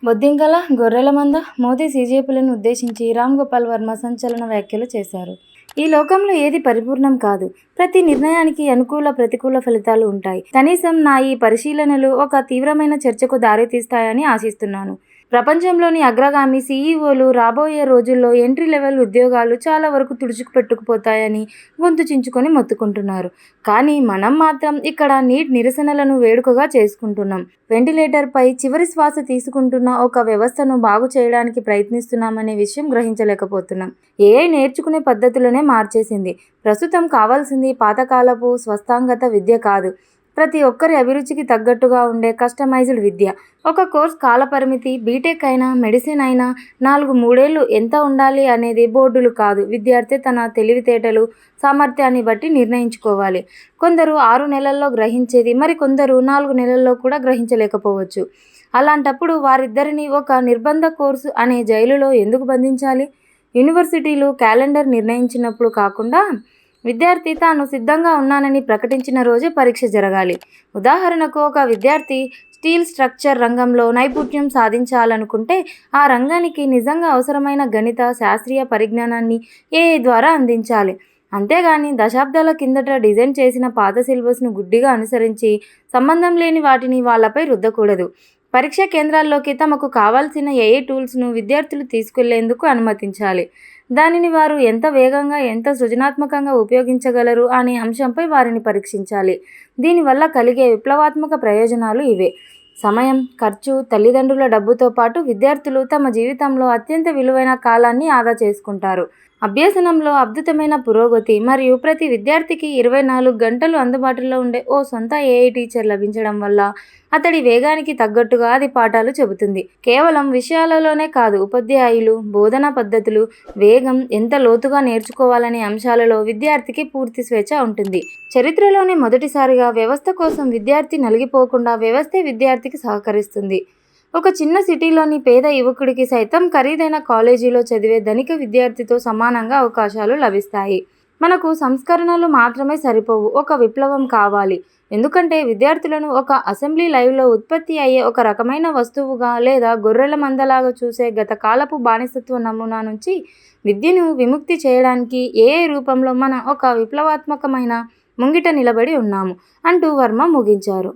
బొద్దింకల, గొర్రెల మంద, మోదీ సీజేపీలను ఉద్దేశించి రామ్ గోపాల్ వర్మ సంచలన వ్యాఖ్యలు చేశారు. ఈ లోకంలో ఏది పరిపూర్ణం కాదు. ప్రతి నిర్ణయానికి అనుకూల, ప్రతికూల ఫలితాలు ఉంటాయి. కనీసం నా ఈ పరిశీలనలు ఒక తీవ్రమైన చర్చకు దారితీస్తాయని ఆశిస్తున్నాను. ప్రపంచంలోని అగ్రగామి సీఈఓలు రాబోయే రోజుల్లో ఎంట్రీ లెవెల్ ఉద్యోగాలు చాలా వరకు తుడుచుకుపోతాయని గొంతు చించుకొని మొత్తుకుంటున్నారు. కానీ మనం మాత్రం ఇక్కడ నీట్ నిరసనలను వేడుకగా చేసుకుంటున్నాం. వెంటిలేటర్పై చివరి శ్వాస తీసుకుంటున్న ఒక వ్యవస్థను బాగు చేయడానికి ప్రయత్నిస్తున్నామనే విషయం గ్రహించలేకపోతున్నాం. ఏఐ నేర్చుకునే పద్ధతులనే మార్చేసింది. ప్రస్తుతం కావాల్సింది పాతకాలపు స్వస్థాంగత విద్య కాదు, ప్రతి ఒక్కరి అభిరుచికి తగ్గట్టుగా ఉండే కస్టమైజ్డ్ విద్య. ఒక కోర్స్ కాలపరిమితి, బీటెక్ అయినా, మెడిసిన్ అయినా 3 ఏళ్లు ఎంత ఉండాలి అనేది బోర్డులు కాదు, విద్యార్థి తన తెలివితేటలు, సామర్థ్యాన్ని బట్టి నిర్ణయించుకోవాలి. కొందరు 6 నెలల్లో గ్రహించేది మరికొందరు 4 నెలల్లో కూడా గ్రహించలేకపోవచ్చు. అలాంటప్పుడు వారిద్దరినీ ఒక నిర్బంధ కోర్సు అనే జైలులో ఎందుకు బంధించాలి? యూనివర్సిటీలు క్యాలెండర్ నిర్ణయించినప్పుడు కాకుండా, విద్యార్థి తాను సిద్ధంగా ఉన్నానని ప్రకటించిన రోజే పరీక్ష జరగాలి. ఉదాహరణకు, ఒక విద్యార్థి స్టీల్ స్ట్రక్చర్ రంగంలో నైపుణ్యం సాధించాలనుకుంటే ఆ రంగానికి నిజంగా అవసరమైన గణిత, శాస్త్రీయ పరిజ్ఞానాన్ని ఏఐ ద్వారా అందించాలి. అంతేగాని దశాబ్దాల కిందట డిజైన్ చేసిన పాత సిలబస్ను గుడ్డిగా అనుసరించి సంబంధం లేని వాటిని వాళ్లపై రుద్దకూడదు. పరీక్షా కేంద్రాల్లోకి తమకు కావాల్సిన ఏఐ టూల్స్ను విద్యార్థులు తీసుకెళ్లేందుకు అనుమతించాలి. దానిని వారు ఎంత వేగంగా, ఎంత సృజనాత్మకంగా ఉపయోగించగలరు అనే అంశంపై వారిని పరీక్షించాలి. దీనివల్ల కలిగే విప్లవాత్మక ప్రయోజనాలు ఇవే: సమయం, ఖర్చు, తల్లిదండ్రుల డబ్బుతో పాటు విద్యార్థులు తమ జీవితంలో అత్యంత విలువైన కాలాన్ని ఆదా చేసుకుంటారు. అభ్యసనంలో అద్భుతమైన పురోగతి మరియు ప్రతి విద్యార్థికి 24 గంటలు అందుబాటులో ఉండే ఓ సొంత ఏఐ టీచర్ లభించడం వల్ల అతడి వేగానికి తగ్గట్టుగా అది పాఠాలు చెబుతుంది. కేవలం విషయాలలోనే కాదు, ఉపాధ్యాయులు, బోధనా పద్ధతులు, వేగం, ఎంత లోతుగా నేర్చుకోవాలనే అంశాలలో విద్యార్థికి పూర్తి స్వేచ్ఛ ఉంటుంది. చరిత్రలోనే మొదటిసారిగా వ్యవస్థ కోసం విద్యార్థి నలిగిపోకుండా వ్యవస్థే విద్యార్థికి సహకరిస్తుంది. ఒక చిన్న సిటీలోని పేద యువకుడికి సైతం ఖరీదైన కాలేజీలో చదివే ధనిక విద్యార్థితో సమానంగా అవకాశాలు లభిస్తాయి. మనకు సంస్కరణలు మాత్రమే సరిపోవు, ఒక విప్లవం కావాలి. ఎందుకంటే విద్యార్థులను ఒక అసెంబ్లీ లైవ్లో ఉత్పత్తి అయ్యే ఒక రకమైన వస్తువుగా లేదా గొర్రెల మందలాగా చూసే గతకాలపు బానిసత్వ నమూనా నుంచి విద్యను విముక్తి చేయడానికి ఏఐ రూపంలో మనం ఒక విప్లవాత్మకమైన ముంగిట నిలబడి ఉన్నాము అంటూ వర్మ ముగించారు.